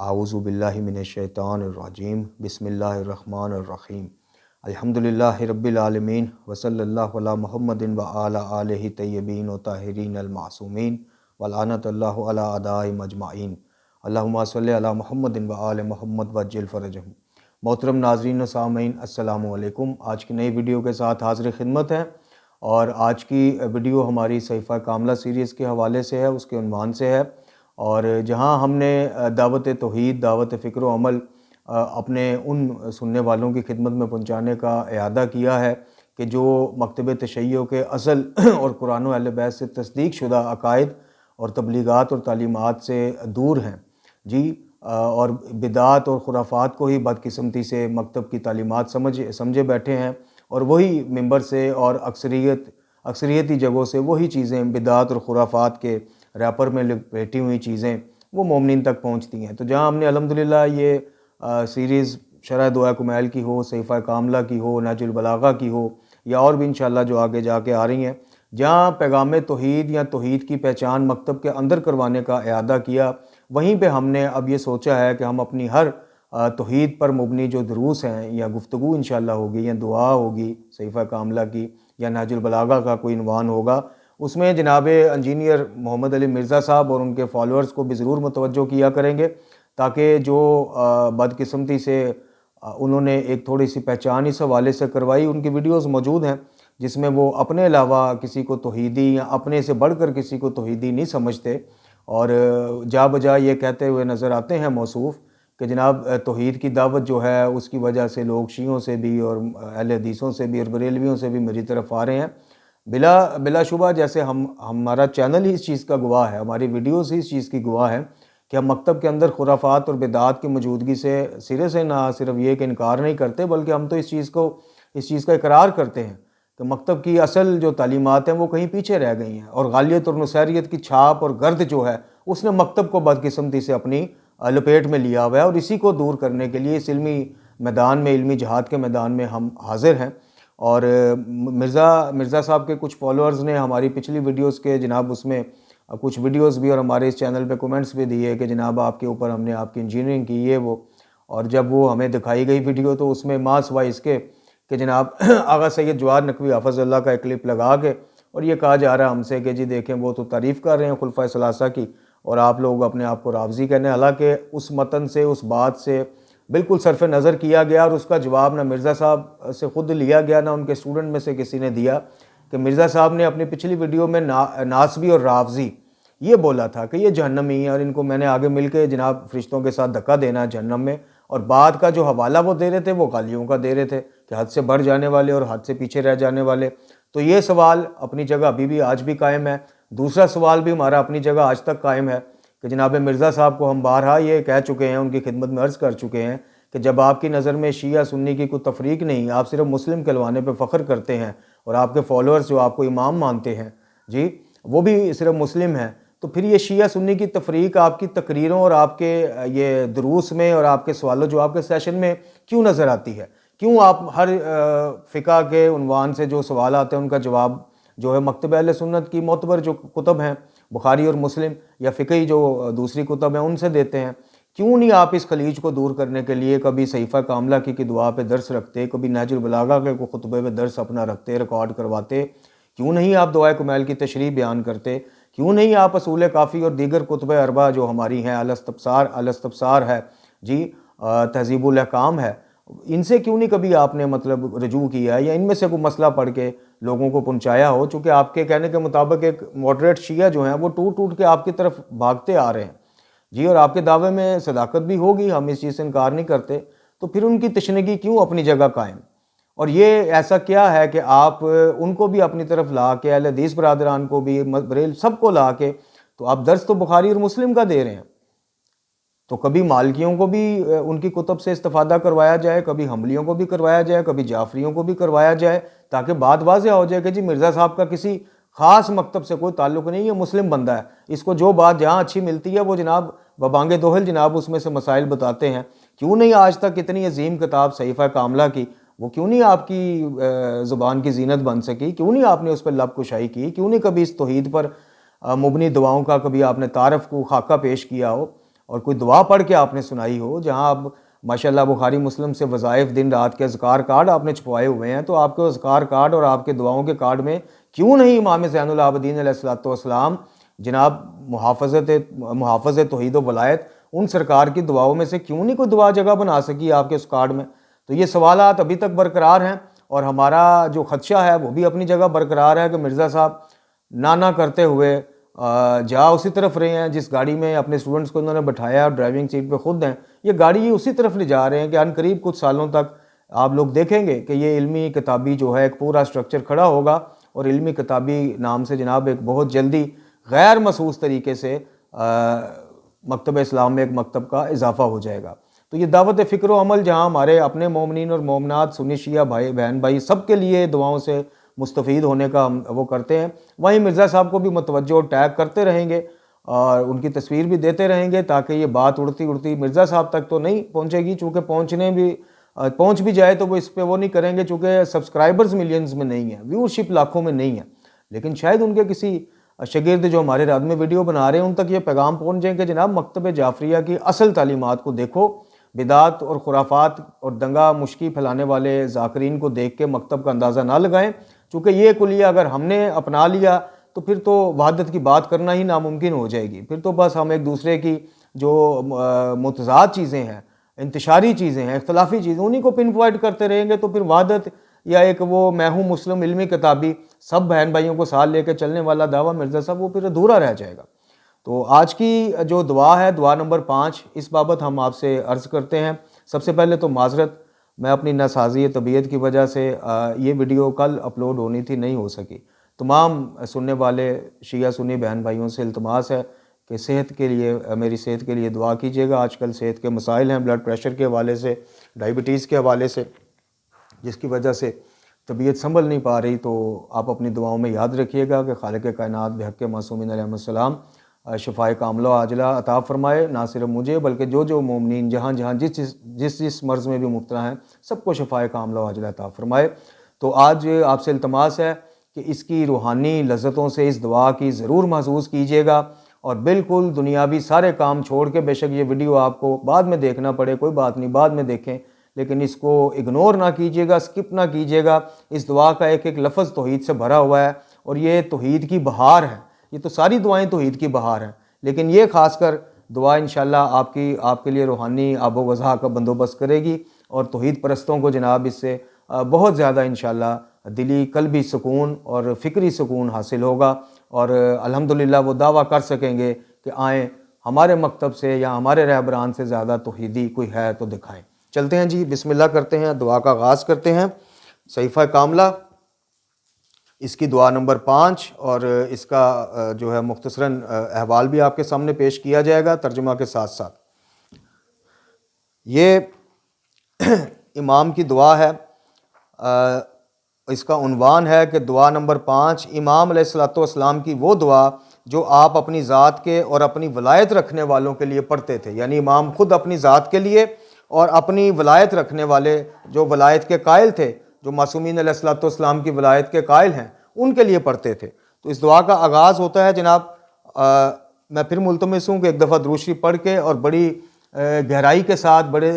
اعوذ باللہ من الشیطان الرجیم بسم اللہ الرحمن الرحیم الحمدللہ رب العالمین وصلی اللہ علی محمد وعلی آلہ طیبین و طاہرین المعصومین ولعنت اللہ علی اعداء مجمعین اللہم صلی علی محمد وآل محمد وعجل فرجہم۔ محترم ناظرین و سامعین، السلام علیکم۔ آج کی نئی ویڈیو کے ساتھ حاضر خدمت ہے، اور آج کی ویڈیو ہماری صحیفہ کاملہ سیریز کے حوالے سے ہے، اس کے عنوان سے ہے، اور جہاں ہم نے دعوت توحید، دعوت فکر و عمل اپنے ان سننے والوں کی خدمت میں پہنچانے کا اعادہ کیا ہے کہ جو مکتب تشیع کے اصل اور قرآن و اہل بیت سے تصدیق شدہ عقائد اور تبلیغات اور تعلیمات سے دور ہیں اور بدعات اور خرافات کو ہی بدقسمتی سے مکتب کی تعلیمات سمجھے بیٹھے ہیں، اور وہی ممبر سے اور اکثریتی جگہوں سے وہی چیزیں، بدعات اور خرافات کے ریپر میں لپیٹی ہوئی چیزیں وہ مومنین تک پہنچتی ہیں۔ تو جہاں ہم نے الحمدللہ یہ سیریز شرح دعا کمیل کی ہو، صحیفہ کاملہ کی ہو، نہج البلاغہ کی ہو، یا اور بھی انشاءاللہ جو آگے جا کے آ رہی ہیں، جہاں پیغام توحید یا توحید کی پہچان مکتب کے اندر کروانے کا اعادہ کیا، وہیں پہ ہم نے اب یہ سوچا ہے کہ ہم اپنی ہر توحید پر مبنی جو دروس ہیں یا گفتگو انشاءاللہ ہوگی یا دعا ہوگی صحیفہ کاملہ کی یا نہج البلاغہ کا کوئی عنوان ہوگا، اس میں جناب انجینئر محمد علی مرزا صاحب اور ان کے فالوورز کو بھی ضرور متوجہ کیا کریں گے، تاکہ جو بدقسمتی سے انہوں نے ایک تھوڑی سی پہچان اس حوالے سے کروائی، ان کی ویڈیوز موجود ہیں جس میں وہ اپنے علاوہ کسی کو توحیدی یا اپنے سے بڑھ کر کسی کو توحیدی نہیں سمجھتے، اور جا بجا یہ کہتے ہوئے نظر آتے ہیں موصوف کہ جناب توحید کی دعوت جو ہے اس کی وجہ سے لوگ شیعوں سے بھی اور اہل حدیثوں سے بھی اور بریلویوں سے بھی میری طرف آ رہے ہیں۔ بلا شبہ جیسے ہمارا چینل ہی اس چیز کا گواہ ہے، ہماری ویڈیوز ہی اس چیز کی گواہ ہے کہ ہم مکتب کے اندر خرافات اور بدعات کی موجودگی سے سرے سے نہ صرف یہ کہ انکار نہیں کرتے، بلکہ ہم تو اس چیز کا اقرار کرتے ہیں کہ مکتب کی اصل جو تعلیمات ہیں وہ کہیں پیچھے رہ گئی ہیں، اور غالیت اور نصیریت کی چھاپ اور گرد جو ہے اس نے مکتب کو بدقسمتی سے اپنی لپیٹ میں لیا ہوا ہے، اور اسی کو دور کرنے کے لیے اس علمی میدان میں، علمی جہاد کے میدان میں ہم حاضر ہیں۔ اور مرزا صاحب کے کچھ فالوورز نے ہماری پچھلی ویڈیوز کے جناب اس میں کچھ ویڈیوز بھی اور ہمارے اس چینل پہ کومنٹس بھی دیے کہ جناب آپ کے اوپر ہم نے آپ کی انجینئرنگ کی یہ وہ، اور جب وہ ہمیں دکھائی گئی ویڈیو تو اس میں ماں سوائے اس کے کہ جناب آغا سید جواد نقوی حافظ اللہ کا ایک کلپ لگا کے اور یہ کہا جا رہا ہم سے کہ جی دیکھیں وہ تو تعریف کر رہے ہیں خلفائے ثلاثہ کی، اور آپ لوگ اپنے آپ کو رافضی کہنے، حالانکہ اس متن سے، اس بات سے بالکل صرف نظر کیا گیا، اور اس کا جواب نہ مرزا صاحب سے خود لیا گیا نہ ان کے اسٹوڈنٹ میں سے کسی نے دیا، کہ مرزا صاحب نے اپنی پچھلی ویڈیو میں ناسبی اور رافضی یہ بولا تھا کہ یہ جہنمی ہیں، اور ان کو میں نے آگے مل کے جناب فرشتوں کے ساتھ دھکا دینا ہے جہنم میں، اور بعد کا جو حوالہ وہ دے رہے تھے وہ غالیوں کا دے رہے تھے کہ حد سے بڑھ جانے والے اور حد سے پیچھے رہ جانے والے۔ تو یہ سوال اپنی جگہ ابھی بھی آج بھی قائم ہے۔ دوسرا سوال بھی ہمارا اپنی جگہ آج تک قائم ہے کہ جناب مرزا صاحب کو ہم بارہا یہ کہہ چکے ہیں، ان کی خدمت میں عرض کر چکے ہیں کہ جب آپ کی نظر میں شیعہ سنی کی کوئی تفریق نہیں، آپ صرف مسلم کہلوانے پہ فخر کرتے ہیں، اور آپ کے فالوورز جو آپ کو امام مانتے ہیں جی وہ بھی صرف مسلم ہیں، تو پھر یہ شیعہ سنی کی تفریق آپ کی تقریروں اور آپ کے یہ دروس میں اور آپ کے سوال و جواب کے سیشن میں کیوں نظر آتی ہے؟ کیوں آپ ہر فقہ کے عنوان سے جو سوال آتے ہیں ان کا جواب جو ہے مکتب اہل سنت کی معتبر جو کتب ہیں بخاری اور مسلم یا فقہی جو دوسری کتب ہیں ان سے دیتے ہیں؟ کیوں نہیں آپ اس خلیج کو دور کرنے کے لیے کبھی صحیفہ کاملہ کی دعا پہ درس رکھتے، کبھی نہج البلاغہ کے خطبے پہ درس اپنا رکھتے، ریکارڈ کرواتے؟ کیوں نہیں آپ دعائے کمیل کی تشریح بیان کرتے؟ کیوں نہیں آپ اصول کافی اور دیگر کتب اربعہ جو ہماری ہیں، الاستبصار ہے جی، تہذیب الاحکام ہے، ان سے کیوں نہیں کبھی آپ نے مطلب رجوع کیا ہے، یا ان میں سے کوئی مسئلہ پڑھ کے لوگوں کو پہنچایا ہو؟ چونکہ آپ کے کہنے کے مطابق ایک ماڈریٹ شیعہ جو ہیں وہ ٹوٹ کے آپ کی طرف بھاگتے آ رہے ہیں جی، اور آپ کے دعوے میں صداقت بھی ہوگی، ہم اس چیز سے انکار نہیں کرتے، تو پھر ان کی تشنگی کیوں اپنی جگہ قائم؟ اور یہ ایسا کیا ہے کہ آپ ان کو بھی اپنی طرف لا کے، اہل حدیث برادران کو بھی، بریل سب کو لا کے، تو آپ درس تو بخاری اور مسلم کا دے رہے ہیں، تو کبھی مالکیوں کو بھی ان کی کتب سے استفادہ کروایا جائے، کبھی حنبلیوں کو بھی کروایا جائے، کبھی جعفریوں کو بھی کروایا جائے، تاکہ بات واضح ہو جائے کہ جی مرزا صاحب کا کسی خاص مکتب سے کوئی تعلق نہیں، یہ مسلم بندہ ہے، اس کو جو بات جہاں اچھی ملتی ہے وہ جناب ببانگ دوہل جناب اس میں سے مسائل بتاتے ہیں۔ کیوں نہیں آج تک اتنی عظیم کتاب صحیفہ کاملہ کی وہ کیوں نہیں آپ کی زبان کی زینت بن سکی؟ کیوں نہیں آپ نے اس پہ لب کشائی کی؟ کیوں نہیں کبھی اس توحید پر مبنی دعاؤں کا کبھی آپ نے تعارف کو خاکہ پیش کیا ہو؟ اور کوئی دعا پڑھ کے آپ نے سنائی ہو، جہاں اب ماشاءاللہ بخاری مسلم سے وظائف دن رات کے اذکار کارڈ آپ نے چھپوائے ہوئے ہیں، تو آپ کے اذکار کارڈ اور آپ کے دعاؤں کے کارڈ میں کیوں نہیں امام زین العابدین علیہ الصلوۃ والسلام جناب محافظ توحید و ولایت، ان سرکار کی دعاؤں میں سے کیوں نہیں کوئی دعا جگہ بنا سکی آپ کے اس کارڈ میں؟ تو یہ سوالات ابھی تک برقرار ہیں، اور ہمارا جو خدشہ ہے وہ بھی اپنی جگہ برقرار ہے کہ مرزا صاحب نہ کرتے ہوئے جا اسی طرف رہے ہیں جس گاڑی میں اپنے اسٹوڈنٹس کو انہوں نے بٹھایا اور ڈرائیونگ سیٹ پہ خود ہیں، یہ گاڑی اسی طرف لے جا رہے ہیں کہ ان قریب کچھ سالوں تک آپ لوگ دیکھیں گے کہ یہ علمی کتابی جو ہے ایک پورا سٹرکچر کھڑا ہوگا، اور علمی کتابی نام سے جناب ایک بہت جلدی غیر محسوس طریقے سے مکتب اسلام میں ایک مکتب کا اضافہ ہو جائے گا۔ تو یہ دعوت فکر و عمل جہاں ہمارے اپنے مومنین اور مومنات سنی شیعہ بھائی بہن بھائی سب کے لیے دعاؤں سے مستفید ہونے کا وہ کرتے ہیں، وہیں مرزا صاحب کو بھی متوجہ اور ٹیگ کرتے رہیں گے اور ان کی تصویر بھی دیتے رہیں گے، تاکہ یہ بات اڑتی اڑتی مرزا صاحب تک تو نہیں پہنچے گی، چونکہ پہنچ بھی جائے تو وہ اس پہ وہ نہیں کریں گے، چونکہ سبسکرائبرز ملینز میں نہیں ہیں، ویورشپ لاکھوں میں نہیں ہے، لیکن شاید ان کے کسی شاگرد جو ہمارے رات میں ویڈیو بنا رہے ہیں ان تک یہ پیغام پہنچ جائیں کہ جناب مکتب جعفریہ کی اصل تعلیمات کو دیکھو، بدعات اور خرافات اور دنگا مشکی پھیلانے والے ذاکرین کو دیکھ کے مکتب کا اندازہ نہ لگائیں، چونکہ یہ کلیہ اگر ہم نے اپنا لیا تو پھر تو وحدت کی بات کرنا ہی ناممکن ہو جائے گی، پھر تو بس ہم ایک دوسرے کی جو متضاد چیزیں ہیں، انتشاری چیزیں ہیں، اختلافی چیزیں، انہی کو پن پوائنٹ کرتے رہیں گے، تو پھر وحدت یا ایک وہ میں ہوں مسلم علمی کتابی سب بہن بھائیوں کو ساتھ لے کے چلنے والا دعویٰ مرزا صاحب وہ پھر ادھورا رہ جائے گا۔ تو آج کی جو دعا ہے، دعا نمبر 5، اس بابت ہم آپ سے عرض کرتے ہیں۔ سب سے پہلے تو معذرت، میں اپنی ناسازی طبیعت کی وجہ سے یہ ویڈیو کل اپلوڈ ہونی تھی، نہیں ہو سکی۔ تمام سننے والے شیعہ سنی بہن بھائیوں سے التماس ہے کہ صحت کے لیے میری صحت کے لیے دعا کیجیے گا۔ آج کل صحت کے مسائل ہیں، بلڈ پریشر کے حوالے سے، ڈائبٹیز کے حوالے سے، جس کی وجہ سے طبیعت سنبھل نہیں پا رہی، تو آپ اپنی دعاؤں میں یاد رکھیے گا کہ خالق کائنات بحق معصومین علیہ السلام شفائے کاملہ و عاجلہ عطا فرمائے، نہ صرف مجھے بلکہ جو مومنین جہاں جہاں جس مرض میں بھی مبتلا ہیں سب کو شفائے کاملہ و عاجلہ عطا فرمائے۔ تو آج آپ سے التماس ہے کہ اس کی روحانی لذتوں سے اس دعا کی ضرور محظوظ کیجیے گا، اور بالکل دنیاوی سارے کام چھوڑ کے، بے شک یہ ویڈیو آپ کو بعد میں دیکھنا پڑے کوئی بات نہیں، بعد میں دیکھیں، لیکن اس کو اگنور نہ کیجیے گا، سکپ نہ کیجیے گا۔ اس دعا کا ایک ایک لفظ توحید سے بھرا ہوا ہے، اور یہ توحید کی بہار ہے، یہ تو ساری دعائیں توحید کی بہار ہیں، لیکن یہ خاص کر دعا انشاءاللہ آپ کے لیے روحانی آب و غذا کا بندوبست کرے گی، اور توحید پرستوں کو جناب اس سے بہت زیادہ انشاءاللہ دلی قلبی سکون اور فکری سکون حاصل ہوگا، اور الحمدللہ وہ دعویٰ کر سکیں گے کہ آئیں ہمارے مکتب سے یا ہمارے رہبران سے زیادہ توحیدی کوئی ہے تو دکھائیں۔ چلتے ہیں جی، بسم اللہ کرتے ہیں، دعا کا آغاز کرتے ہیں۔ صحیفہ کاملہ، اس کی دعا نمبر 5، اور اس کا جو ہے مختصراً احوال بھی آپ کے سامنے پیش کیا جائے گا ترجمہ کے ساتھ ساتھ۔ یہ امام کی دعا ہے، اس کا عنوان ہے کہ دعا نمبر 5، امام علیہ الصلوۃ والسلام کی وہ دعا جو آپ اپنی ذات کے اور اپنی ولایت رکھنے والوں کے لیے پڑھتے تھے، یعنی امام خود اپنی ذات کے لیے اور اپنی ولایت رکھنے والے جو ولایت کے قائل تھے، جو معصومین علیہ الصلوۃ والسلام کی ولایت کے قائل ہیں، ان کے لیے پڑھتے تھے۔ تو اس دعا کا آغاز ہوتا ہے جناب، میں پھر ملتمس ہوں کہ ایک دفعہ درود شریف پڑھ کے اور بڑی گہرائی کے ساتھ، بڑے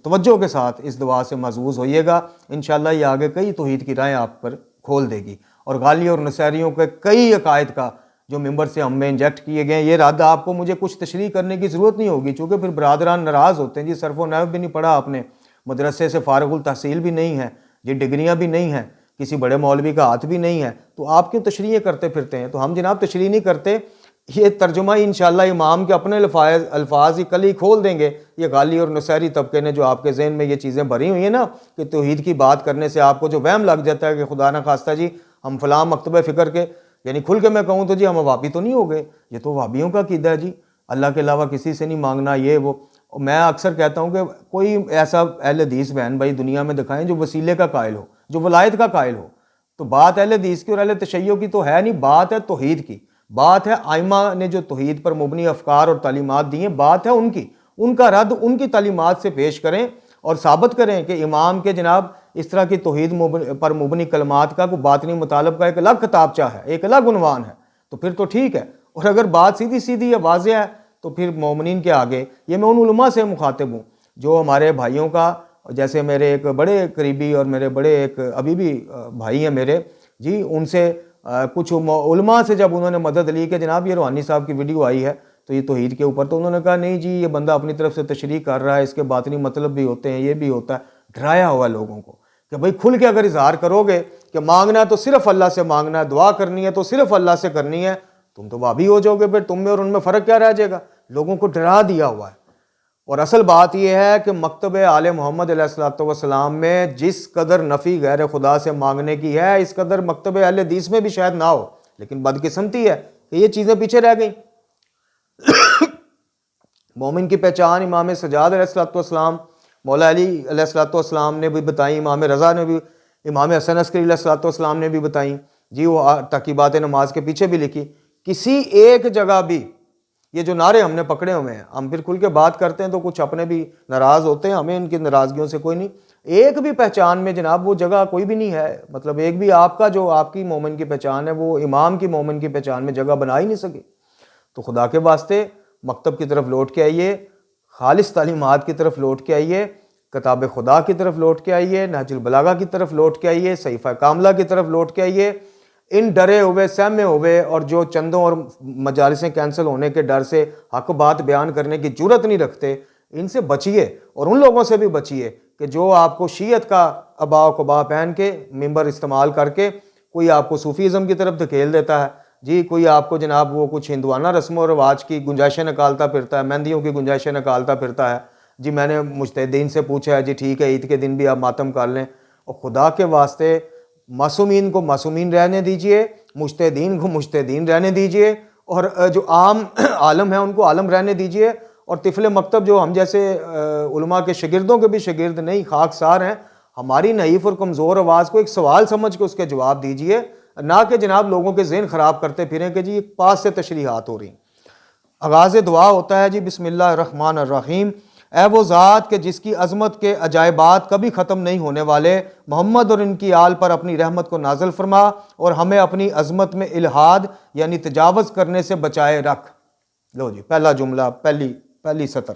توجہ کے ساتھ اس دعا سے محظوظ ہوئیے گا، انشاءاللہ یہ آگے کئی توحید کی راہیں آپ پر کھول دے گی، اور غالی اور نصیریوں کے کئی عقائد کا جو ممبر سے ہم میں انجیکٹ کیے گئے ہیں، یہ رد آپ کو مجھے کچھ تشریح کرنے کی ضرورت نہیں ہوگی، چونکہ پھر برادران ناراض ہوتے ہیں، جی صرف و نحو بھی نہیں پڑھا آپ نے، مدرسے سے فارغ التحصیل بھی نہیں ہے، یہ ڈگریاں بھی نہیں ہیں، کسی بڑے مولوی کا ہاتھ بھی نہیں ہے، تو آپ کیوں تشریحیں کرتے پھرتے ہیں؟ تو ہم جناب تشریح نہیں کرتے، یہ ترجمہ انشاءاللہ امام کے اپنے الفاظ ہی کل ہی کھول دیں گے۔ یہ غالی اور نصیری طبقے نے جو آپ کے ذہن میں یہ چیزیں بھری ہوئی ہیں نا، کہ توحید کی بات کرنے سے آپ کو جو وہم لگ جاتا ہے کہ خدا نہ خواستہ جی ہم فلاں مکتبہ فکر کے، یعنی کھل کے میں کہوں تو جی ہم وہابی تو نہیں ہو گئے، یہ تو وہابیوں کا عقیدہ ہے جی، اللہ کے علاوہ کسی سے نہیں مانگنا، یہ وہ۔ میں اکثر کہتا ہوں کہ کوئی ایسا اہل حدیث بہن بھائی دنیا میں دکھائیں جو وسیلے کا قائل ہو، جو ولایت کا قائل ہو۔ تو بات اہل حدیث کی اور اہل تشیع کی تو ہے نہیں، بات ہے توحید کی، بات ہے آئمہ نے جو توحید پر مبنی افکار اور تعلیمات دی ہیں، بات ہے ان کی، ان کا رد ان کی تعلیمات سے پیش کریں اور ثابت کریں کہ امام کے جناب اس طرح کی توحید پر مبنی کلمات کا کوئی باطنی مطالب کا ایک الگ کتابچہ ہے، ایک الگ عنوان ہے، تو پھر تو ٹھیک ہے۔ اور اگر بات سیدھی سیدھی ہے، واضح ہے، تو پھر مومنین کے آگے، یہ میں ان علماء سے مخاطب ہوں جو ہمارے بھائیوں کا، جیسے میرے ایک بڑے قریبی اور میرے بڑے ایک ابھی بھی بھائی ہیں میرے جی، ان سے کچھ علماء سے جب انہوں نے مدد لی کہ جناب یہ روحانی صاحب کی ویڈیو آئی ہے تو یہ توحید کے اوپر، تو انہوں نے کہا نہیں جی یہ بندہ اپنی طرف سے تشریح کر رہا ہے، اس کے باطنی مطلب بھی ہوتے ہیں، یہ بھی ہوتا ہے، ڈرایا ہوا لوگوں کو کہ بھئی کھل کے اگر اظہار کرو گے کہ مانگنا ہے تو صرف اللہ سے مانگنا ہے، دعا کرنی ہے تو صرف اللہ سے کرنی ہے، تم تو وہابی ہو جاؤ گے، پھر تم میں اور ان میں فرق کیا رہ جائے گا؟ لوگوں کو ڈرا دیا ہوا ہے۔ اور اصل بات یہ ہے کہ مکتب آل محمد علیہ الصلوۃ والسلام میں جس قدر نفی غیر خدا سے مانگنے کی ہے، اس قدر مکتب اہل حدیث میں بھی شاید نہ ہو، لیکن بدقسمتی ہے کہ یہ چیزیں پیچھے رہ گئیں۔ مومن کی پہچان امام سجاد علیہ الصلوۃ والسلام، مولا علی علیہ الصلوۃ والسلام نے بھی بتائیں، امام رضا نے بھی، امام حسن عسکری علیہ الصلوۃ والسلام نے بھی بتائیں جی، وہ تقیبات نماز کے پیچھے بھی لکھی۔ کسی ایک جگہ بھی یہ جو نعرے ہم نے پکڑے ہوئے ہیں، ہم پھر کھل کے بات کرتے ہیں تو کچھ اپنے بھی ناراض ہوتے ہیں، ہمیں ان کی ناراضگیوں سے کوئی نہیں، ایک بھی پہچان میں جناب وہ جگہ کوئی بھی نہیں ہے، مطلب ایک بھی آپ کا جو آپ کی مومن کی پہچان ہے وہ امام کی مومن کی پہچان میں جگہ بنا ہی نہیں سکے۔ تو خدا کے واسطے مکتب کی طرف لوٹ کے آئیے، خالص تعلیمات کی طرف لوٹ کے آئیے، کتاب خدا کی طرف لوٹ کے آئیے، نہج البلاغہ کی طرف لوٹ کے آئیے، صحیفہ کاملہ کی طرف لوٹ کے آئیے۔ ان ڈرے ہوئے، سہمے ہوئے اور جو چندوں اور مجالسیں کینسل ہونے کے ڈر سے حق بات بیان کرنے کی جرت نہیں رکھتے، ان سے بچیے، اور ان لوگوں سے بھی بچیے کہ جو آپ کو شیعت کا ابا و قبا پہن کے ممبر استعمال کر کے کوئی آپ کو صوفیزم کی طرف دھکیل دیتا ہے جی، کوئی آپ کو جناب وہ کچھ ہندوانہ رسم و رواج کی گنجائشیں نکالتا پھرتا ہے، مہندیوں کی گنجائشیں نکالتا پھرتا ہے جی، میں نے مجتہدین سے پوچھا ہے جی ٹھیک ہے عید کے دن بھی آپ ماتم کر لیں، اور خدا کے واسطے معصومین کو معصومین رہنے دیجئے، مجتہدین کو مجتہدین رہنے دیجئے، اور جو عام عالم ہیں ان کو عالم رہنے دیجئے، اور طفل مکتب جو ہم جیسے علماء کے شاگردوں کے بھی شاگرد نہیں، خاکسار ہیں، ہماری نحیف اور کمزور آواز کو ایک سوال سمجھ کے اس کے جواب دیجئے، نہ کہ جناب لوگوں کے ذہن خراب کرتے پھریں کہ جی پاس سے تشریحات ہو رہی ہیں۔ آغاز دعا ہوتا ہے جی بسم اللہ الرحمن الرحیم، اے وہ ذات کہ جس کی عظمت کے عجائبات کبھی ختم نہیں ہونے والے، محمد اور ان کی آل پر اپنی رحمت کو نازل فرما اور ہمیں اپنی عظمت میں الحاد یعنی تجاوز کرنے سے بچائے رکھ۔ لو جی پہلا جملہ، پہلی سطر،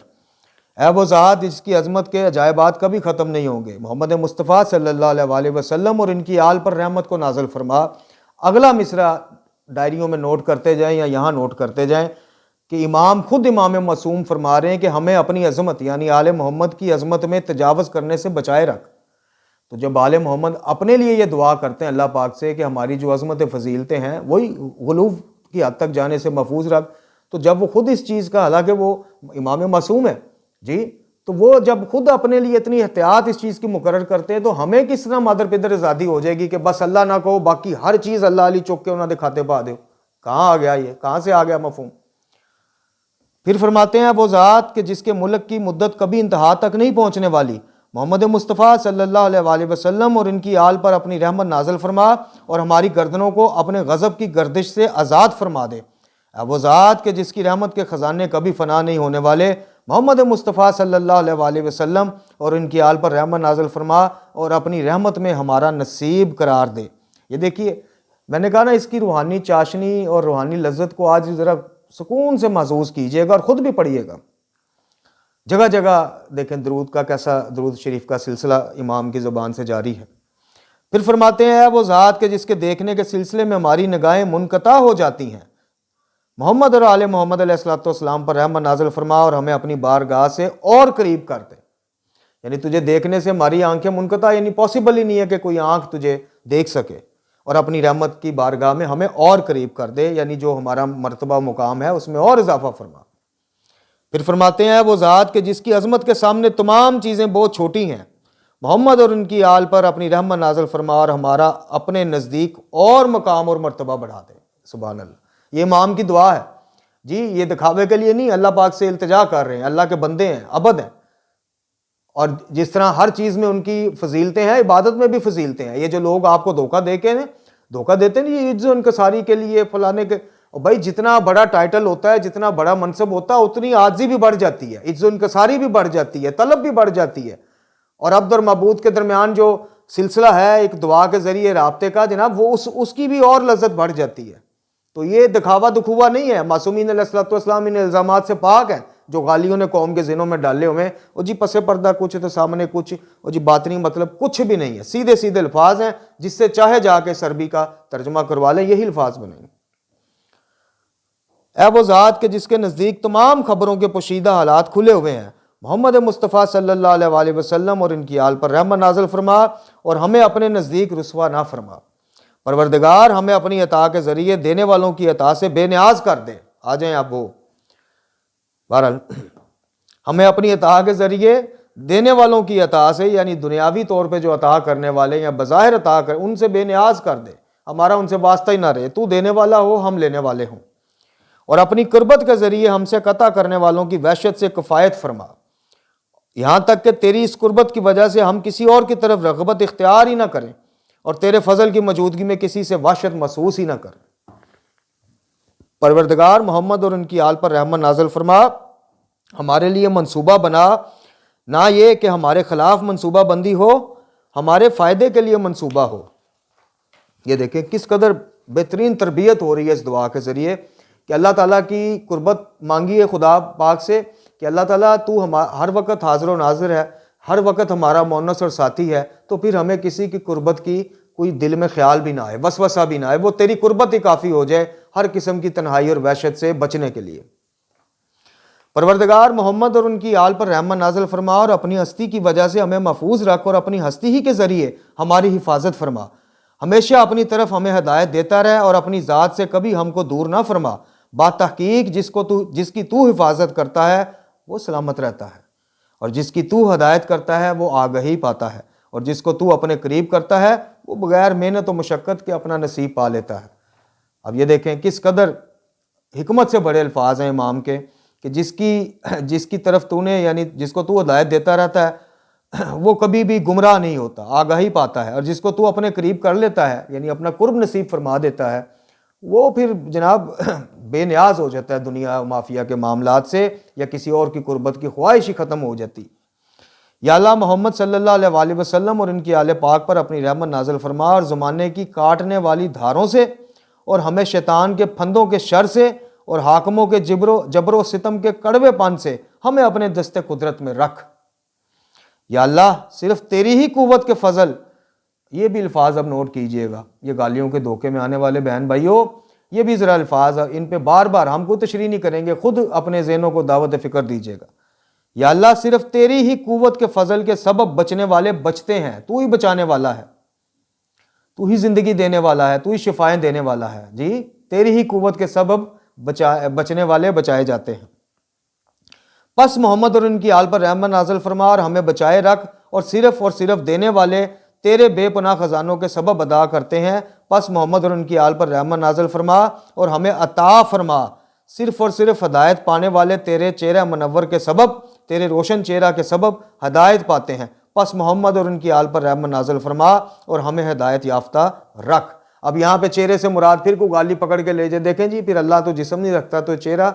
اے وہ ذات جس کی عظمت کے عجائبات کبھی ختم نہیں ہوں گے، محمد مصطفیٰ صلی اللہ علیہ وآلہ وسلم اور ان کی آل پر رحمت کو نازل فرما۔ اگلا مصرع ڈائریوں میں نوٹ کرتے جائیں یا یہاں نوٹ کرتے جائیں کہ خود امام معصوم فرما رہے ہیں کہ ہمیں اپنی عظمت یعنی آل محمد کی عظمت میں تجاوز کرنے سے بچائے رکھ۔ تو جب آل محمد اپنے لیے یہ دعا کرتے ہیں اللہ پاک سے کہ ہماری جو عظمت فضیلتیں ہیں وہی غلو کی حد تک جانے سے محفوظ رکھ، تو جب وہ خود اس چیز کا، حالانکہ وہ امام معصوم ہے جی، تو وہ جب خود اپنے لیے اتنی احتیاط اس چیز کی مقرر کرتے ہیں تو ہمیں کس طرح مادر پدر آزادی ہو جائے گی کہ بس اللہ نہ کہو باقی ہر چیز اللہ علی چوک کے انہوں نے کھاتے پا دو؟ کہاں آ گیا یہ، کہاں سے آ گیا مفہوم؟ پھر فرماتے ہیں وہ ذات کہ جس کے ملک کی مدت کبھی انتہا تک نہیں پہنچنے والی، محمد مصطفیٰ صلی اللہ علیہ وآلہ وسلم اور ان کی آل پر اپنی رحمت نازل فرما اور ہماری گردنوں کو اپنے غضب کی گردش سے آزاد فرما دے۔ وہ ذات کہ جس کی رحمت کے خزانے کبھی فنا نہیں ہونے والے، محمد مصطفیٰ صلی اللہ علیہ وآلہ وسلم اور ان کی آل پر رحمت نازل فرما اور اپنی رحمت میں ہمارا نصیب قرار دے۔ یہ دیکھیے میں نے کہا نا، اس کی روحانی چاشنی اور روحانی لذت کو آج ذرا سکون سے محسوس کیجئے گا اور خود بھی پڑھیے گا۔ جگہ جگہ دیکھیں درود کا کیسا، درود شریف کا سلسلہ امام کی زبان سے جاری ہے۔ پھر فرماتے ہیں وہ ذات کے جس کے دیکھنے کے سلسلے میں ہماری نگاہیں منقطع ہو جاتی ہیں، محمد اور آل محمد علیہ الصلوۃ والسلام پر رحمت نازل فرما اور ہمیں اپنی بارگاہ سے اور قریب کر دے۔ یعنی تجھے دیکھنے سے ہماری آنکھیں منقطع، یعنی پاسبل ہی نہیں ہے کہ کوئی آنکھ تجھے دیکھ سکے، اور اپنی رحمت کی بارگاہ میں ہمیں اور قریب کر دے، یعنی جو ہمارا مرتبہ مقام ہے اس میں اور اضافہ فرما۔ پھر فرماتے ہیں وہ ذات کہ جس کی عظمت کے سامنے تمام چیزیں بہت چھوٹی ہیں، محمد اور ان کی آل پر اپنی رحمت نازل فرما اور ہمارا اپنے نزدیک اور مقام اور مرتبہ بڑھا دے۔ سبحان اللہ، یہ امام کی دعا ہے جی، یہ دکھاوے کے لیے نہیں، اللہ پاک سے التجا کر رہے ہیں، اللہ کے بندے ہیں، عبد ہیں، اور جس طرح ہر چیز میں ان کی فضیلتیں ہیں، عبادت میں بھی فضیلتیں ہیں۔ یہ جو لوگ آپ کو دھوکہ دیتے ہیں یہ عجز و انکساری کے لیے فلانے کے، اور بھائی جتنا بڑا ٹائٹل ہوتا ہے، جتنا بڑا منصب ہوتا ہے، اتنی عاجزی بھی بڑھ جاتی ہے، عجز و انکساری بھی بڑھ جاتی ہے، طلب بھی بڑھ جاتی ہے، اور عبد اور معبود کے درمیان جو سلسلہ ہے ایک دعا کے ذریعے رابطے کا جناب، وہ اس کی بھی اور لذت بڑھ جاتی ہے۔ تو یہ دکھاوا دکھوا نہیں ہے. معصومین علیہ الصلوۃ والسلام ان الزامات سے پاک ہیں جو غالیوں نے قوم کے ذہنوں میں ڈالے ہوئے ہیں. اور جی پس پردہ کچھ تو سامنے کچھ, اور جی باطنی مطلب کچھ بھی نہیں ہے. سیدھے سیدھے الفاظ ہیں جس سے چاہے جا کے سربی کا ترجمہ کروا لیں, یہی الفاظ بنیں. اے وہ ذات کہ جس کے نزدیک تمام خبروں کے پوشیدہ حالات کھلے ہوئے ہیں, محمد مصطفیٰ صلی اللہ علیہ وآلہ وسلم اور ان کی آل پر رحمت نازل فرما اور ہمیں اپنے نزدیک رسوا نہ فرما. پروردگار ہمیں اپنی عطا کے ذریعے دینے والوں کی عطا سے بے نیاز کر دے. آ جائیں اب وہ بہرحال ہمیں اپنی عطا کے ذریعے دینے والوں کی عطا سے, یعنی دنیاوی طور پہ جو عطا کرنے والے یا بظاہر عطا کر, ان سے بے نیاز کر دے. ہمارا ان سے واسطہ ہی نہ رہے, تو دینے والا ہو, ہم لینے والے ہوں. اور اپنی قربت کے ذریعے ہم سے قطع کرنے والوں کی وحشت سے کفایت فرما, یہاں تک کہ تیری اس قربت کی وجہ سے ہم کسی اور کی طرف رغبت اختیار ہی نہ کریں اور تیرے فضل کی موجودگی میں کسی سے وحشت محسوس ہی نہ کریں. پروردگار محمد اور ان کی آل پر رحمت نازل فرما, ہمارے لیے منصوبہ بنا, نہ یہ کہ ہمارے خلاف منصوبہ بندی ہو, ہمارے فائدے کے لیے منصوبہ ہو. یہ دیکھیں کس قدر بہترین تربیت ہو رہی ہے اس دعا کے ذریعے کہ اللہ تعالیٰ کی قربت مانگی ہے خدا پاک سے کہ اللہ تعالیٰ تو ہر وقت حاضر و ناظر ہے, ہر وقت ہمارا مونس اور ساتھی ہے, تو پھر ہمیں کسی کی قربت کی کوئی دل میں خیال بھی نہ آئے, وسوسہ بھی نہ آئے, وہ تیری قربت ہی کافی ہو جائے ہر قسم کی تنہائی اور وحشت سے بچنے کے لیے. پروردگار محمد اور ان کی آل پر رحمت نازل فرما اور اپنی ہستی کی وجہ سے ہمیں محفوظ رکھ اور اپنی ہستی ہی کے ذریعے ہماری حفاظت فرما. ہمیشہ اپنی طرف ہمیں ہدایت دیتا رہے اور اپنی ذات سے کبھی ہم کو دور نہ فرما. بات تحقیق جس کی تو حفاظت کرتا ہے وہ سلامت رہتا ہے, اور جس کی تو ہدایت کرتا ہے وہ آگہی پاتا ہے, اور جس کو تو اپنے قریب کرتا ہے وہ بغیر محنت و مشقت کے اپنا نصیب پا لیتا ہے. اب یہ دیکھیں کس قدر حکمت سے بڑے الفاظ ہیں امام کے کہ جس کی طرف تو نے, یعنی جس کو تو ہدایت دیتا رہتا ہے وہ کبھی بھی گمراہ نہیں ہوتا, آگاہی پاتا ہے, اور جس کو تو اپنے قریب کر لیتا ہے یعنی اپنا قرب نصیب فرما دیتا ہے وہ پھر جناب بے نیاز ہو جاتا ہے دنیا و مافیا کے معاملات سے, یا کسی اور کی قربت کی خواہش ہی ختم ہو جاتی. یا اللہ محمد صلی اللہ علیہ وآلہ وسلم اور ان کی آل پاک پر اپنی رحمت نازل فرما اور زمانے کی کاٹنے والی دھاروں سے اور ہمیں شیطان کے پھندوں کے شر سے اور حاکموں کے جبر و ستم کے کڑوے پن سے ہمیں اپنے دست قدرت میں رکھ. یا اللہ صرف تیری ہی قوت کے فضل, یہ بھی الفاظ اب نوٹ کیجئے گا, یہ گالیوں کے دھوکے میں آنے والے بہن بھائیوں, یہ بھی ذرا الفاظ ان پہ بار بار ہم کو تشریح نہیں کریں گے, خود اپنے ذہنوں کو دعوت فکر دیجئے گا. یا اللہ صرف تیری ہی قوت کے فضل کے سبب بچنے والے بچتے ہیں, تو ہی بچانے والا ہے, تو ہی زندگی دینے والا ہے, تو ہی شفائیں دینے والا ہے. جی تیری ہی قوت کے سبب بچنے والے بچائے جاتے ہیں. پس محمد اور ان کی آل پر رحمت نازل فرما اور ہمیں بچائے رکھ, اور صرف دینے والے تیرے بے پناہ خزانوں کے سبب ادا کرتے ہیں. پس محمد اور ان کی آل پر رحمت نازل فرما اور ہمیں عطا فرما, صرف ہدایت پانے والے تیرے چہرہ منور کے سبب, تیرے روشن چہرہ کے سبب ہدایت پاتے ہیں. پس محمد اور ان کی آل پر رحمت نازل فرما اور ہمیں ہدایت یافتہ رکھ. اب یہاں پہ چہرے سے مراد پھر کو گالی پکڑ کے لے جائے, دیکھیں جی پھر اللہ تو جسم نہیں رکھتا, تو چہرہ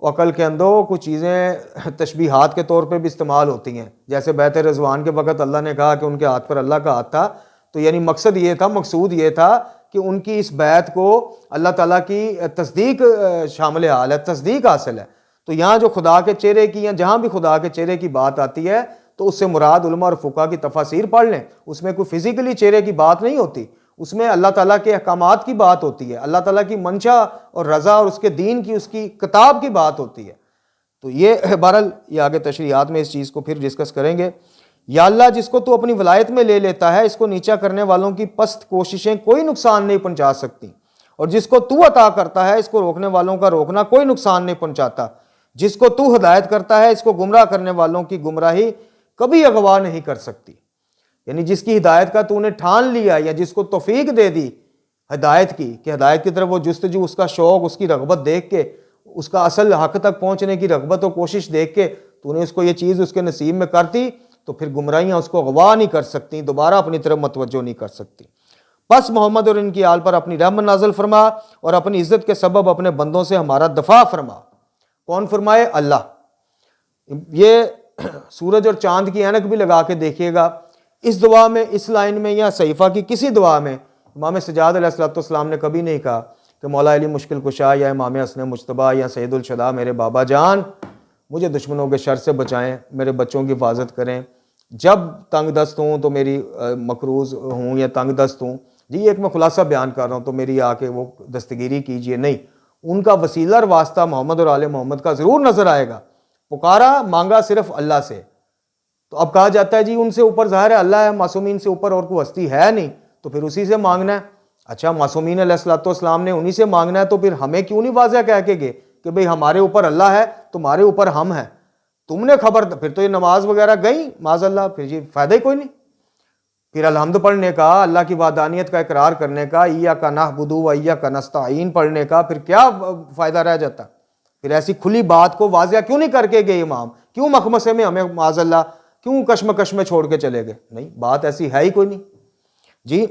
عقل کے اندر کچھ چیزیں تشبیہات کے طور پہ بھی استعمال ہوتی ہیں. جیسے بیعت رضوان کے وقت اللہ نے کہا کہ ان کے ہاتھ پر اللہ کا ہاتھ تھا, تو یعنی مقصود یہ تھا کہ ان کی اس بیعت کو اللہ تعالیٰ کی تصدیق شامل حال ہے, تصدیق حاصل ہے. تو یہاں جو خدا کے چہرے کی, یا جہاں بھی خدا کے چہرے کی بات آتی ہے تو اس سے مراد علماء اور فقہا کی تفاسیر پڑھ لیں, اس میں کوئی فزیکلی چہرے کی بات نہیں ہوتی, اس میں اللہ تعالیٰ کے احکامات کی بات ہوتی ہے, اللہ تعالیٰ کی منشا اور رضا اور اس کے دین کی, اس کی کتاب کی بات ہوتی ہے. تو یہ بہرحال یہ آگے تشریحات میں اس چیز کو پھر ڈسکس کریں گے. یا اللہ جس کو تو اپنی ولایت میں لے لیتا ہے, اس کو نیچا کرنے والوں کی پست کوششیں کوئی نقصان نہیں پہنچا سکتی, اور جس کو تو عطا کرتا ہے اس کو روکنے والوں کا روکنا کوئی نقصان نہیں پہنچاتا. جس کو تو ہدایت کرتا ہے اس کو گمراہ کرنے والوں کی گمراہی کبھی اغوا نہیں کر سکتی. یعنی جس کی ہدایت کا تو نے ٹھان لیا, یا جس کو توفیق دے دی ہدایت کی کہ ہدایت کی طرف وہ جستجو, اس کا شوق, اس کی رغبت دیکھ کے, اس کا اصل حق تک پہنچنے کی رغبت و کوشش دیکھ کے تو نے اس کو یہ چیز اس کے نصیب میں کر دی, تو پھر گمراہیاں اس کو اغوا نہیں کر سکتی, دوبارہ اپنی طرف متوجہ نہیں کر سکتی. بس محمد اور ان کی آل پر اپنی رحمت نازل فرما اور اپنی عزت کے سبب اپنے بندوں سے ہمارا دفاع فرما. کون فرمائے؟ اللہ. یہ سورج اور چاند کی اینک بھی لگا کے دیکھیے گا, اس دعا میں, اس لائن میں یا صحیفہ کی کسی دعا میں امام سجاد علیہ الصلوۃ والسلام نے کبھی نہیں کہا کہ مولا علی مشکل کشا یا امام حسن مجتبیٰ یا سید الشہداء میرے بابا جان مجھے دشمنوں کے شر سے بچائیں، میرے بچوں کی حفاظت کریں، جب تنگ دست ہوں تو میری مقروض ہوں یا تنگ دست ہوں، جی ایک میں خلاصہ بیان کر رہا ہوں تو میری آ کے وہ دستگیری کیجئے، نہیں، ان کا وسیلہ اور واسطہ محمد اور آل محمد کا ضرور نظر آئے گا۔ پکارا مانگا صرف اللہ سے، تو اب کہا جاتا ہے جی ان سے اوپر ظاہر ہے اللہ ہے، معصومین سے اوپر اور کوئی ہستی ہے نہیں، تو پھر اسی سے مانگنا ہے۔ اچھا معصومین علیہ الصلوۃ والسلام نے انہی سے مانگنا ہے، تو پھر ہمیں کیوں نہیں واضح کہہ کے گئے کہ بھئی ہمارے اوپر اللہ ہے، تمہارے اوپر ہم ہیں، تم نے خبر، پھر تو یہ نماز وغیرہ گئی معاذ اللہ، پھر یہ فائدہ ہی کوئی نہیں۔ پھر الحمد پڑھنے کا، اللہ کی وحدانیت کا اقرار کرنے کا، ایاک نعبد و ایاک نستعین پڑھنے کا پھر کیا فائدہ رہ جاتا؟ پھر ایسی کھلی بات کو واضح کیوں نہیں کر کے گئے امام؟ کیوں مخمصے میں ہمیں معاذ اللہ کیوں کشمکش میں چھوڑ کے چلے گئے؟ نہیں، بات ایسی ہے ہی کوئی نہیں جی۔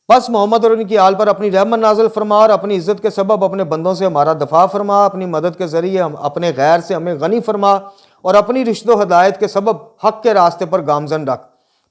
بس محمد اور ان کی آل پر اپنی رحمت نازل فرما اور اپنی عزت کے سبب اپنے بندوں سے ہمارا دفاع فرما، اپنی مدد کے ذریعے ہم اپنے غیر سے ہمیں غنی فرما اور اپنی رشد و ہدایت کے سبب حق کے راستے پر گامزن رکھ۔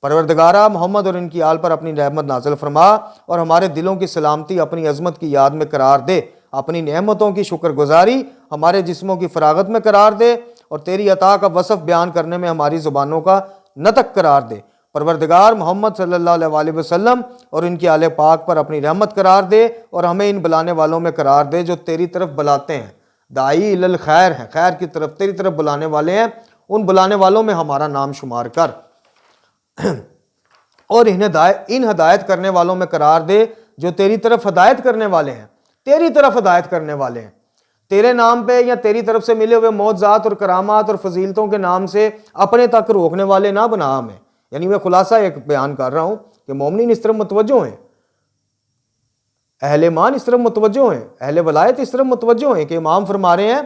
پروردگارہ محمد اور ان کی آل پر اپنی رحمت نازل فرما اور ہمارے دلوں کی سلامتی اپنی عظمت کی یاد میں قرار دے، اپنی نعمتوں کی شکر گزاری ہمارے جسموں کی فراغت میں قرار دے اور تیری عطا کا وصف بیان کرنے میں ہماری زبانوں کا نطق قرار دے۔ پروردگار محمد صلی اللہ علیہ وسلم اور ان کی آل پاک پر اپنی رحمت قرار دے اور ہمیں ان بلانے والوں میں قرار دے جو تیری طرف بلاتے ہیں، داعی الی الخیر ہیں، خیر کی طرف تیری طرف بلانے والے ہیں، ان بلانے والوں میں ہمارا نام شمار کر اور ان ہدایت کرنے والوں میں قرار دے جو تیری طرف ہدایت کرنے والے ہیں، تیری طرف ہدایت کرنے والے ہیں، تیرے نام پہ یا تیری طرف سے ملے ہوئے معجزات اور کرامات اور فضیلتوں کے نام سے اپنے تک روکنے والے نہ بنا ہمیں۔ یعنی میں خلاصہ ایک بیان کر رہا ہوں کہ مومنین اس طرف متوجہ ہیں، اہل ایمان اس طرف متوجہ ہیں، اہل ولایت اس طرف متوجہ ہیں کہ امام فرما رہے ہیں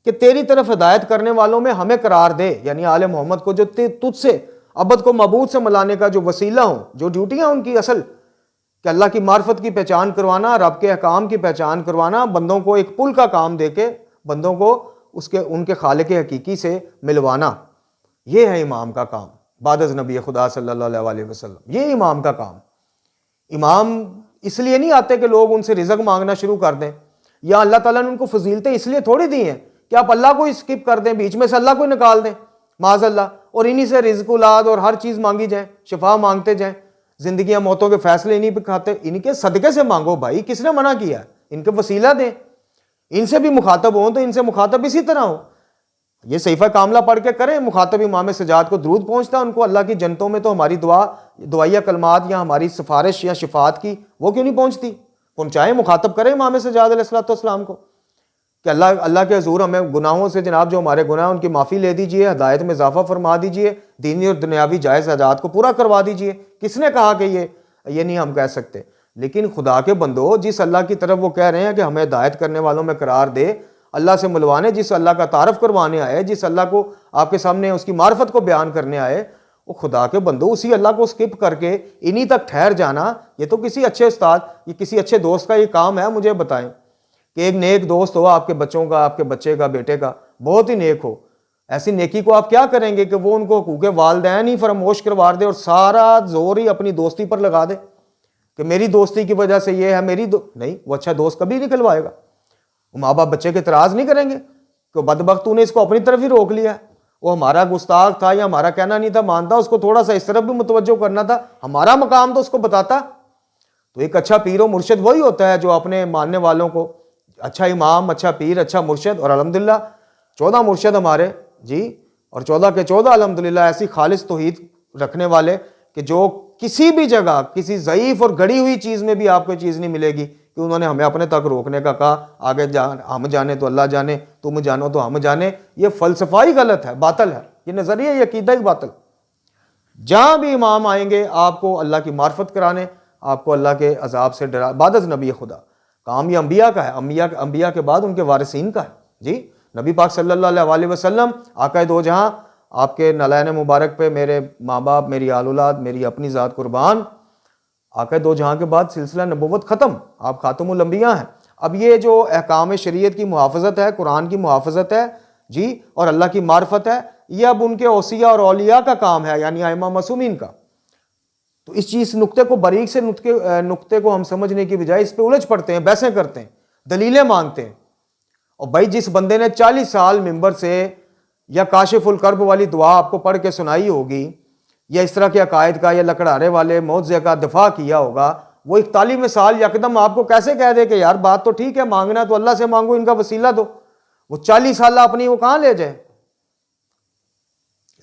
کہ تیری طرف ہدایت کرنے والوں میں ہمیں قرار دے، یعنی آل محمد کو جو تجھ سے ابد کو معبود سے ملانے کا جو وسیلہ ہوں، جو ڈیوٹیاں ان کی اصل کہ اللہ کی معرفت کی پہچان کروانا، رب کے احکام کی پہچان کروانا، بندوں کو ایک پل کا کام دے کے بندوں کو ان کے خالق حقیقی سے ملوانا، یہ ہے امام کا کام بعد از نبی خدا صلی اللہ علیہ وسلم، یہ امام کا کام۔ امام اس لیے نہیں آتے کہ لوگ ان سے رزق مانگنا شروع کر دیں، یا اللہ تعالیٰ نے ان کو فضیلتیں اس لیے تھوڑی دی ہیں کہ آپ اللہ کو اسکپ کر دیں، بیچ میں سے اللہ کو نکال دیں معاذ اللہ، اور انہی سے رزق اولاد اور ہر چیز مانگی جائیں، شفا مانگتے جائیں، زندگیاں موتوں کے فیصلے انہی پہ کھاتے، ان کے صدقے سے مانگو بھائی، کس نے منع کیا ہے؟ ان کے وسیلہ دیں، ان سے بھی مخاطب ہوں تو ان سے مخاطب اسی طرح ہو، یہ صحیفہ کاملہ پڑھ کے کریں، مخاطب امام سجاد کو درود پہنچتا ہے، ان کو اللہ کی جنتوں میں تو ہماری دعائیہ کلمات یا ہماری سفارش یا شفاعت کی وہ کیوں نہیں پہنچتی؟ پہنچائیں، مخاطب کریں امام سجاد علیہ السلام کو کہ اللہ کے حضور ہمیں گناہوں سے جناب جو ہمارے گناہ ہیں ان کی معافی لے دیجئے، ہدایت میں اضافہ فرما دیجئے، دینی اور دنیاوی جائز حاجات کو پورا کروا دیجئے۔ کس نے کہا کہ یہ نہیں ہم کہہ سکتے؟ لیکن خدا کے بندو، جس اللہ کی طرف وہ کہہ رہے ہیں کہ ہمیں ہدایت کرنے والوں میں قرار دے، اللہ سے ملوانے، جس اللہ کا تعارف کروانے آئے، جس اللہ کو آپ کے سامنے اس کی معرفت کو بیان کرنے آئے، وہ خدا کے بندو اسی اللہ کو سکپ کر کے انہی تک ٹھہر جانا، یہ تو کسی اچھے استاد یا کسی اچھے دوست کا یہ کام ہے؟ مجھے بتائیں کہ ایک نیک دوست ہو آپ کے بچوں کا، آپ کے بچے کا، بیٹے کا، بہت ہی نیک ہو، ایسی نیکی کو آپ کیا کریں گے کہ وہ ان کو حقوق والدین ہی فراموش کروا دے اور سارا زور ہی اپنی دوستی پر لگا دے کہ میری دوستی کی وجہ سے یہ ہے، نہیں، وہ اچھا دوست کبھی نکلوائے گا۔ ماں باپ بچے کے اعتراض نہیں کریں گے کہ بدبخت تو نے اس کو اپنی طرف ہی روک لیا ہے، وہ ہمارا گستاخ تھا یا ہمارا کہنا نہیں تھا مانتا، اس کو تھوڑا سا اس طرف بھی متوجہ کرنا تھا، ہمارا مقام تو اس کو بتاتا۔ تو ایک اچھا پیر و مرشد وہی ہوتا ہے جو اپنے ماننے والوں کو، اچھا امام، اچھا پیر، اچھا مرشد، اور الحمدللہ 14 مرشد ہمارے جی، اور 14 کے 14 الحمدللہ ایسی خالص توحید رکھنے والے کہ جو کسی بھی جگہ کسی ضعیف اور گڑی ہوئی چیز میں بھی آپ کو چیز نہیں ملے گی کہ انہوں نے ہمیں اپنے تک روکنے کا کہا، آگے ہم جانے تو اللہ جانے، تم جانو تو ہم جانے۔ یہ فلسفہ ہی غلط ہے، باطل ہے، یہ نظریہ، یہ عقیدہ ہی باطل۔ جہاں بھی امام آئیں گے آپ کو اللہ کی معرفت کرانے، آپ کو اللہ کے عذاب سے ڈرا، بعد از نبی خدا، کام یہ انبیاء کا ہے، انبیاء کے بعد ان کے وارثین کا ہے جی۔ نبی پاک صلی اللہ علیہ وسلم آقا دو جہاں، آپ کے نالین مبارک پہ میرے ماں باپ، میری آل اولاد، میری اپنی ذات قربان، آقا دو جہاں کے بعد سلسلہ نبوت ختم، آپ خاتم الانبیاء ہیں۔ اب یہ جو احکام شریعت کی محافظت ہے، قرآن کی محافظت ہے جی، اور اللہ کی معرفت ہے، یہ اب ان کے اوصیاء اور اولیاء کا کام ہے، یعنی ائمہ معصومین کا۔ تو اس چیز نقطے کو باریک سے نقطے کو ہم سمجھنے کی بجائے اس پہ الجھ پڑتے ہیں، بحثیں کرتے ہیں، دلیلیں مانگتے ہیں. اور بھائی جس بندے نے 40 سال ممبر سے یا کاشف الکرب والی دعا آپ کو پڑھ کے سنائی ہوگی، یا اس طرح کے عقائد کا یا لکڑہارے والے موضوع کا دفاع کیا ہوگا، وہ 41 سال یکدم آپ کو کیسے کہہ دے کہ یار بات تو ٹھیک ہے، مانگنا تو اللہ سے مانگو، ان کا وسیلہ دو. وہ 40 سالہ اپنی وہ کہاں لے جائے؟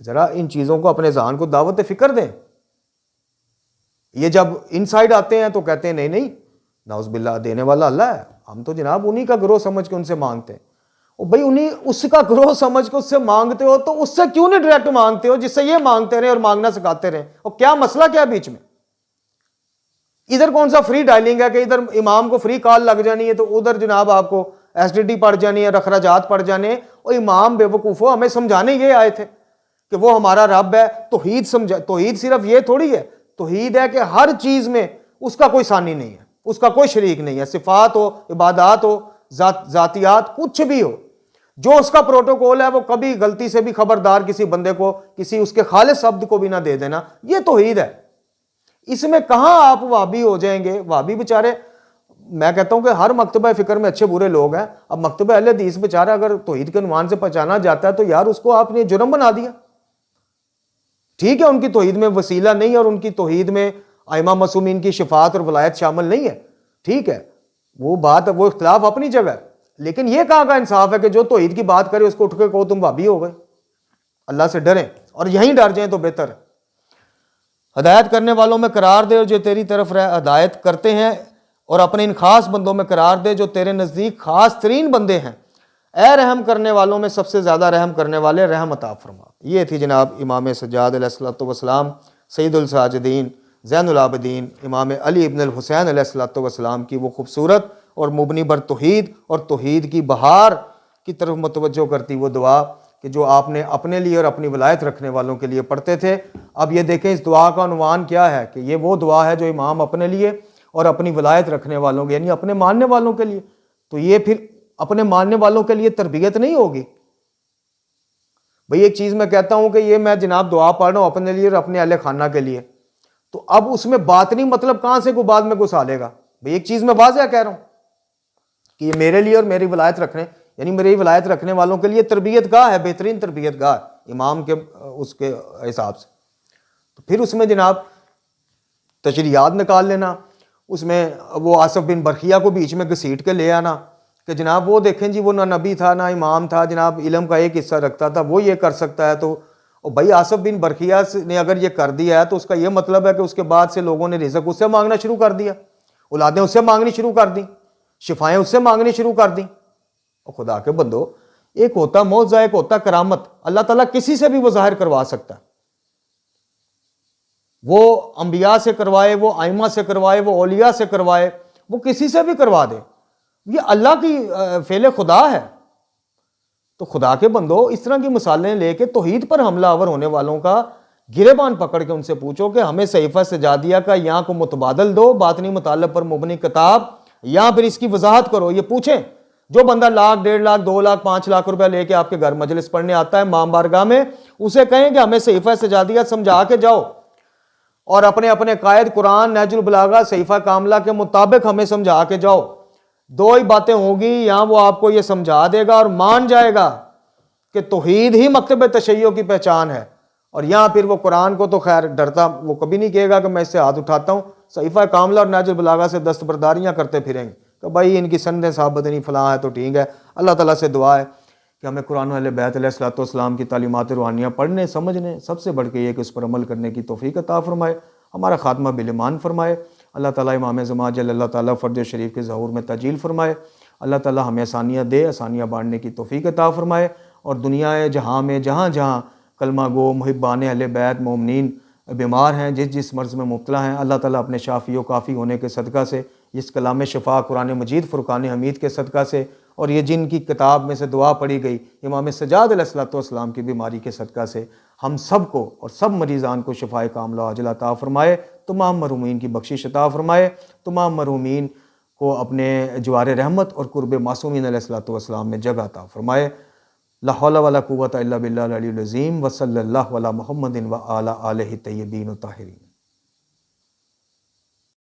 ذرا ان چیزوں کو اپنے ذہن کو دعوت فکر دیں. یہ جب ان سائڈ آتے ہیں تو کہتے ہیں نہیں نہیں نعوذ باللہ دینے والا اللہ ہے، ہم تو جناب انہی کا گروہ سمجھ کے ان سے مانگتے ہیں. اور بھائی انہی اس کا گروہ سمجھ کے اس سے مانگتے ہو تو اس سے کیوں نہیں ڈائریکٹ مانگتے ہو جس سے یہ مانگتے رہے اور مانگنا سکھاتے رہے؟ اور کیا مسئلہ کیا بیچ میں؟ ادھر کون سا فری ڈائلنگ ہے کہ ادھر امام کو فری کال لگ جانی ہے تو ادھر جناب آپ کو ایس ڈی ٹی پڑ جانی ہے، اخراجات پڑ جانے ہیں. اور امام بے وقوفو ہمیں سمجھانے یہ آئے تھے کہ وہ ہمارا رب ہے. توحید صرف یہ تھوڑی ہے، توحید ہے کہ ہر چیز میں اس کا کوئی ثانی نہیں ہے، اس کا کوئی شریک نہیں ہے. صفات ہو، عبادات ہو، ذاتیات، کچھ بھی ہو، جو اس کا پروٹوکول ہے وہ کبھی غلطی سے بھی خبردار کسی بندے کو کسی اس کے خالص شبد کو بھی نہ دے دینا. یہ توحید ہے. اس میں کہاں آپ وہابی ہو جائیں گے؟ وہابی بیچارے، میں کہتا ہوں کہ ہر مکتبہ فکر میں اچھے برے لوگ ہیں. اب مکتبہ اہل حدیث بیچارہ اگر توحید کے عنوان سے پہچانا جاتا ہے تو یار اس کو آپ نے جرم بنا دیا. ٹھیک ہے ان کی توحید میں وسیلہ نہیں اور ان کی توحید میں ائمہ معصومین کی شفاعت اور ولایت شامل نہیں ہے، ٹھیک ہے، وہ بات وہ اختلاف اپنی جگہ ہے. لیکن یہ کہاں کا انصاف ہے کہ جو توحید کی بات کرے اس کو اٹھ کے کہو تم وہابی ہو گئے؟ اللہ سے ڈریں اور یہیں ڈر جائیں تو بہتر ہے. ہدایت کرنے والوں میں قرار دے اور جو تیری طرف ہدایت کرتے ہیں، اور اپنے ان خاص بندوں میں قرار دے جو تیرے نزدیک خاص ترین بندے ہیں. اے رحم کرنے والوں میں سب سے زیادہ رحم کرنے والے، رحم عطا فرما. یہ تھی جناب امام سجاد علیہ الصلوۃ والسلام، سید الساجدین، زین العابدین، امام علی ابن الحسین علیہ الصلوۃ والسلام کی وہ خوبصورت اور مبنی بر توحید اور توحید کی بہار کی طرف متوجہ کرتی وہ دعا کہ جو آپ نے اپنے لیے اور اپنی ولایت رکھنے والوں کے لیے پڑھتے تھے. اب یہ دیکھیں اس دعا کا عنوان کیا ہے کہ یہ وہ دعا ہے جو امام اپنے لیے اور اپنی ولایت رکھنے والوں کے یعنی اپنے ماننے والوں کے لیے. تو یہ پھر اپنے ماننے والوں کے لیے تربیت نہیں ہوگی. بھئی ایک چیز میں کہتا ہوں کہ یہ میں جناب دعا پڑھ رہا ہوں اپنے لیے اور اپنے اہل خانہ کے لیے، تو اب اس میں باطنی مطلب کہاں سے کوئی بعد میں گھسا لے گا؟ بھئی ایک چیز میں واضح کہہ رہا ہوں کہ یہ میرے لیے اور میری ولایت رکھنے یعنی میری ولایت رکھنے والوں کے لیے تربیت گاہ ہے، بہترین تربیت گاہ امام کے اس کے حساب سے. تو پھر اس میں جناب تشریحات نکال لینا، اس میں وہ آصف بن برخیہ کو بیچ میں گھسیٹ کے لے آنا کہ جناب وہ دیکھیں جی وہ نہ نبی تھا نہ امام تھا، جناب علم کا ایک حصہ رکھتا تھا، وہ یہ کر سکتا ہے. تو بھائی آصف بن برخیہ نے اگر یہ کر دیا ہے تو اس کا یہ مطلب ہے کہ اس کے بعد سے لوگوں نے رزق اس سے مانگنا شروع کر دیا، اولادیں اس سے مانگنی شروع کر دیں، شفائیں اس سے مانگنی شروع کر دیں. اور خدا کے بندو، ایک ہوتا معجزہ، ایک ہوتا کرامت. اللہ تعالیٰ کسی سے بھی وہ ظاہر کروا سکتا ہے، وہ انبیاء سے کروائے، وہ ائمہ سے کروائے، وہ اولیاء سے کروائے، وہ کسی سے بھی کروا دے. یہ اللہ کی فعل خدا ہے. تو خدا کے بندو اس طرح کی مثالیں لے کے توحید پر حملہ آور ہونے والوں کا گریبان پکڑ کے ان سے پوچھو کہ ہمیں صحیفہ سجادیہ کا یہاں کو متبادل دو، باطنی مطالب پر مبنی کتاب، یا پھر اس کی وضاحت کرو. یہ پوچھیں جو بندہ 1,00,000 1,50,000 2,00,000 5,00,000 روپے لے کے آپ کے گھر مجلس پڑھنے آتا ہے امام بارگاہ میں، اسے کہیں کہ ہمیں صحیفہ سجادیہ سمجھا کے جاؤ اور اپنے اپنے قائد قرآن نہج البلاغہ صحیفہ کاملہ کے مطابق ہمیں سمجھا کے جاؤ. دو ہی باتیں ہوگی، یا وہ آپ کو یہ سمجھا دے گا اور مان جائے گا کہ توحید ہی مکتب تشیع کی پہچان ہے، اور یہاں پھر وہ قرآن کو تو خیر ڈرتا وہ کبھی نہیں کہے گا کہ میں اس سے ہاتھ اٹھاتا ہوں، صحیفہ کاملہ اور نہج البلاغہ سے دستبرداریاں کرتے پھریں گے کہ بھائی ان کی سندیں ثابت نہیں فلاں ہے تو ٹھیک ہے. اللہ تعالیٰ سے دعا ہے کہ ہمیں قرآن و اہل بیت علیہ الصلوۃ والسلام کی تعلیمات روحانیہ پڑھنے سمجھنے، سب سے بڑھ کے یہ کہ اس پر عمل کرنے کی توفیق عطا فرمائے، ہمارا خاتمہ بالایمان فرمائے. اللہ تعالیٰ امام زمان جل اللہ تعالیٰ فرد شریف کے ظہور میں تجلیل فرمائے. اللہ تعالیٰ ہمیں آسانیاں دے، آسانیاں بانٹنے کی توفیق عطا فرمائے، اور دنیا جہاں میں جہاں جہاں کلمہ گو محبان اہل بیت مومنین بیمار ہیں، جس جس مرض میں مبتلا ہیں، اللہ تعالیٰ اپنے شافی و کافی ہونے کے صدقہ سے، اس کلام شفا قرآن مجید فرقان حمید کے صدقہ سے، اور یہ جن کی کتاب میں سے دعا پڑھی گئی امام سجاد علیہ الصلوۃ والسلام کی بیماری کے صدقہ سے، ہم سب کو اور سب مریضان کو شفائے کاملہ عاجلہ عطا فرمائے. تمام مرحومین کی بخشش عطا فرمائے، تمام مرحومین کو اپنے جوار رحمت اور قرب معصومین علیہ الصلوۃ والسلام میں جگہ عطا فرمائے. لا حول ولا قوۃ الا باللہ العلی العظیم. وصلی اللہ علی محمد و علی آلہ الطیبین الطاہرین.